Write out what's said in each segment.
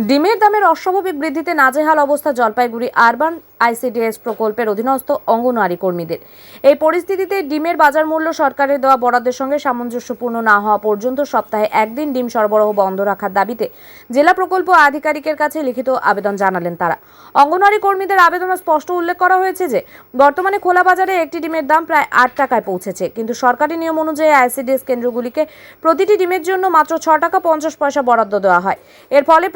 ডিমের দামের অস্বাভাবিক বৃদ্ধিতে নাজেহাল অবস্থা জলপাইগুড়ি আরবান আইসিডিএস প্রকল্পের অধীনস্থ অঙ্গনওয়াড়ি কর্মীদের। এই পরিস্থিতিতে ডিমের বাজার মূল্য সরকারের দেওয়া বরাদ্দের সঙ্গে সামঞ্জস্যপূর্ণ না হওয়া পর্যন্ত সপ্তাহে একদিন ডিম সরবরাহ বন্ধ রাখার দাবিতে জেলা প্রকল্প আধিকারিকের কাছে লিখিত আবেদন জানালেন তারা। অঙ্গনওয়াড়ি কর্মীদের আবেদনে স্পষ্ট উল্লেখ করা হয়েছে যে বর্তমানে খোলা বাজারে একটি ডিমের দাম প্রায় 8 টাকায় পৌঁছেছে, কিন্তু সরকারি নিয়ম অনুযায়ী আইসিডিএস কেন্দ্রগুলিকে প্রতিটি ডিমের জন্য মাত্র 6 টাকা 50 পয়সা বরাদ্দ দেওয়া হয়। এর ফলে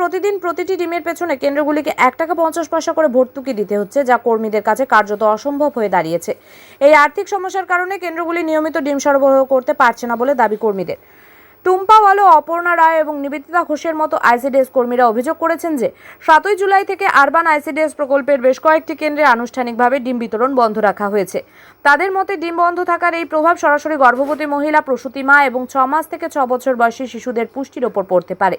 প্রতিটি ডিমের পেছনে কেন্দ্রগুলিকে 1 টাকা 50 পয়সা করে ভর্তুকি দিতে হচ্ছে, যা কর্মীদের কাছে কার্যত অসম্ভব হয়ে দাঁড়িয়েছে। এই আর্থিক সমস্যার কারণে কেন্দ্রগুলি নিয়মিত ডিম সরবরাহ করতে পারছে না বলে দাবি কর্মীদের। টুম্পা ওয়ালো, অপর্ণা রায় এবং নিবেদিতা ঘোষের মতো আইসিডিএস কর্মীরা অভিযোগ করেছেন যে 7 জুলাই থেকে আরবান আইসিডিএস প্রকল্পের বেশ কয়েকটি কেন্দ্রে আনুষ্ঠানিকভাবে ডিম বিতরণ বন্ধ রাখা হয়েছে। তাদের মতে ডিম বন্ধ থাকার এই প্রভাব সরাসরি গর্ভবতী মহিলা, প্রসূতি মা এবং 6 মাস থেকে 6 বছর বয়সী শিশুদের পুষ্টির ওপর পড়তে পারে।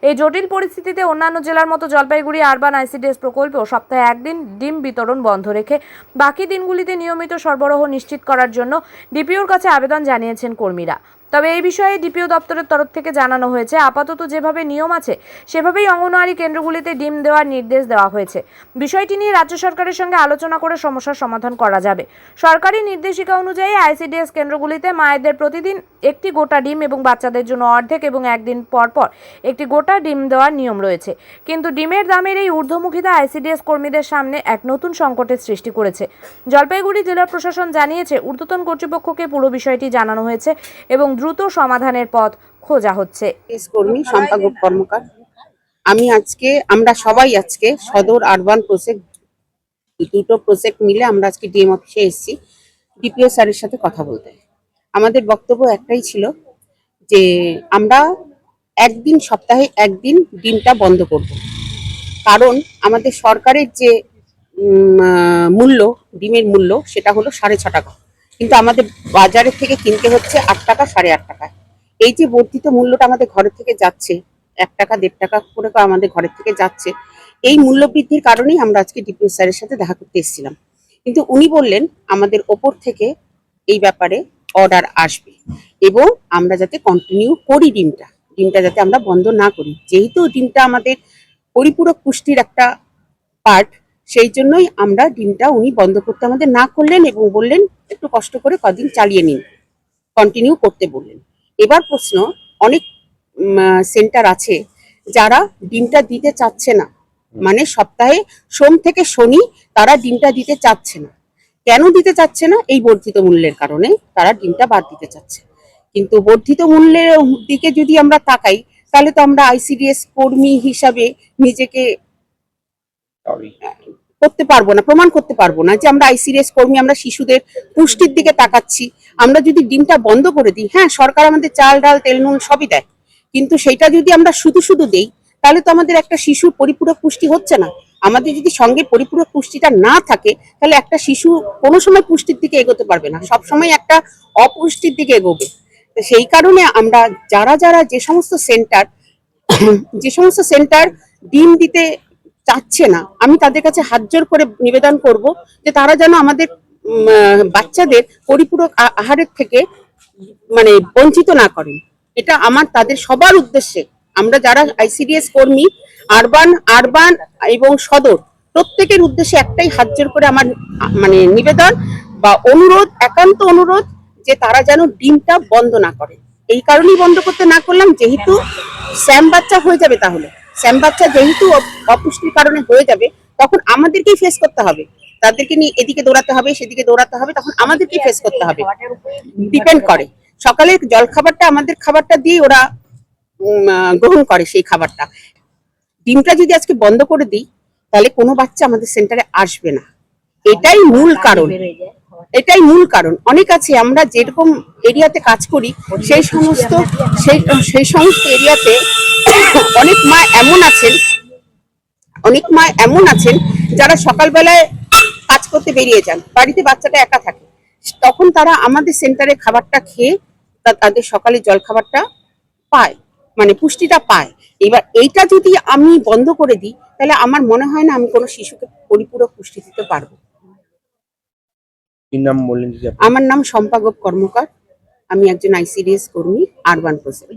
এই জটিল পরিস্থিতিতে অন্যান্য জেলার মতো জলপাইগুড়ি আরবান আইসিডিএস প্রকল্পেও সপ্তাহে একদিন ডিম বিতরণ বন্ধ রেখে বাকি দিনগুলিতে নিয়মিত সরবরাহ নিশ্চিত করার জন্য ডিপিওর কাছে আবেদন জানিয়েছেন কর্মীরা। তবে এই বিষয়ে ডিপিও দপ্তরের তরফ থেকে জানানো হয়েছে, আপাতত যেভাবে নিয়ম আছে সেভাবেই অঙ্গনওয়াড়ি কেন্দ্রগুলিতে ডিম দেওয়ার নির্দেশ দেওয়া হয়েছে। বিষয়টি নিয়ে রাজ্য সরকারের সঙ্গে আলোচনা করে সমস্যার সমাধান করা যাবে। সরকারি নির্দেশিকা অনুযায়ী আইসিডিএস কেন্দ্রগুলিতে মায়েদের প্রতিদিন একটি গোটা ডিম এবং বাচ্চাদের জন্য অর্ধেক এবং একদিন পর পর একটি গোটা ডিম দেওয়ার নিয়ম রয়েছে। কিন্তু ডিমের দামের এই ঊর্ধ্বমুখিতা আইসিডিএস কর্মীদের সামনে এক নতুন সংকটের সৃষ্টি করেছে। জলপাইগুড়ি জেলা প্রশাসন জানিয়েছে, ঊর্ধ্বতন কর্তৃপক্ষকে পুরো বিষয়টি জানানো হয়েছে এবং দ্রুত সমাধানের পথ খোঁজা হচ্ছে। কর্মী সম্পাদক কর্মকার আমরা সবাই আজকে সদর আরবান প্রজেক্ট দুটো প্রজেক্ট মিলে আমরা আজকে ডিএম অফিসে এসেছি ডিপিও স্যারের সাথে কথা বলতে। আমাদের বক্তব্য একটাই ছিল যে আমরা সপ্তাহে একদিন ডিমটা বন্ধ করব, কারণ আমাদের সরকারের যে ডিমের মূল্য সেটা হলো 6.5 টাকা, কিন্তু আমাদের বাজারের থেকে কিনতে হচ্ছে 8 টাকা 8.5 টাকায়। এই যে বর্ধিত মূল্যটা আমাদের ঘরের থেকে যাচ্ছে, 1 টাকা 1.5 টাকা করে আমাদের ঘরের থেকে যাচ্ছে, এই মূল্য বৃদ্ধির কারণেই আমরা আজকে ডিপিও স্যারের সাথে দেখা করতে এসেছিলাম। কিন্তু উনি বললেন আমাদের ওপর থেকে এই ব্যাপারে অর্ডার আসবে এবং আমরা যাতে কন্টিনিউ করি, ডিমটা যাতে আমরা বন্ধ না করি, যেহেতু ডিমটা আমাদের পরিপূরক পুষ্টির একটা পার্ট, সেই জন্যই আমরা ডিমটা উনি বন্ধ করতে আমাদের না করলেন এবং বললেন একটু কষ্ট করে কদিন চালিয়ে নিন, কন্টিনিউ করতে বললেন। এবার প্রশ্ন, অনেক সেন্টার আছে যারা ডিমটা দিতে চাচ্ছে না, মানে সপ্তাহে সোম থেকে শনি তারা ডিমটা দিতে চাচ্ছে না। কেন দিতে চাচ্ছে না? এই বর্ধিত মূল্যের কারণে তারা ডিমটা বাদ দিতে চাচ্ছে। কিন্তু বর্ধিত মূল্যের দিকে যদি আমরা তাকাই, তাহলে তো আমরা আইসিডিএস কর্মী হিসাবে নিজেকে করতে পারবো না, প্রমাণ করতে পারবো না যে আমরা আইসিডিএস কর্মী, আমরা শিশুদের পুষ্টির দিকে তাকাচ্ছি। আমরা যদি ডিমটা বন্ধ করে দিই, হ্যাঁ সরকার আমাদের চাল ডাল তেল নুন সবই দেয়, কিন্তু সেটা যদি আমরা শুধু দেই তাহলে তো আমাদের একটা শিশুর পরিপূরক পুষ্টি হচ্ছে না। আমাদের যদি সঙ্গে পরিপূরক পুষ্টিটা না থাকে, তাহলে একটা শিশু কোনো সময় পুষ্টির দিকে এগোতে পারবে না, সবসময় একটা অপুষ্টির দিকে এগোবে। সেই কারণে আমরা যারা যে সমস্ত সেন্টার ডিম দিতে চাচ্ছে না, আমি তাদের কাছে হাত জোর করে নিবেদন করব যে তারা যেন আমাদের বাচ্চাদের পরিপূরক আহারের থেকে মানে বঞ্চিত না করেন। এটা আমার তাদের সবার উদ্দেশ্যে, আমরা যারা আইসিডিএস কর্মী আরবান এবং সদর প্রত্যেকের উদ্দেশ্যে একটাই হাত জোর করে আমার মানে নিবেদন বা অনুরোধ, একান্ত অনুরোধ যে তারা যেন ডিমটা বন্ধ না করে। এই কারণেই বন্ধ করতে না করলাম, যেহেতু স্যাম বাচ্চা হয়ে যাবে, তাহলে স্যাম বাচ্চা যেহেতু অপুষ্টির কারণে হয়ে যাবে, তখন আমাদেরকেই ফেস করতে হবে, তাদেরকে নিয়ে এদিকে দৌড়াতে হবে সেদিকে দৌড়াতে হবে, তখন আমাদেরকেই ফেস করতে হবে। ডিপেন্ড করে সকালের জলখাবারটা, আমাদের খাবারটা দিয়ে ওরা গ্রহণ করে সেই খাবারটা। ডিমটা যদি আজকে বন্ধ করে দিই, তাহলে কোনো বাচ্চা আমাদের সেন্টারে আসবে না। এটাই মূল কারণ। অনেক আছে, আমরা যেরকম এরিয়াতে কাজ করি সেই সমস্ত এরিয়াতে অনেক মা এমন আছেন যারা সকালবেলায় কাজ করতে বেরিয়ে যান, বাড়িতে বাচ্চাটা একা থাকে, তখন তারা আমাদের সেন্টারে খাবারটা খেয়ে তাদের সকালে জল খাবারটা পায়, মানে পুষ্টিটা পায়। এবার এইটা যদি আমি বন্ধ করে দিই, তাহলে আমার মনে হয় না আমি কোনো শিশুকে পরিপূরক পুষ্টি দিতে পারবো। আমার নাম সম্পাদক কর্মকার, আমি একজন আইসিডিএস কর্মী আরবান প্রজেক্ট।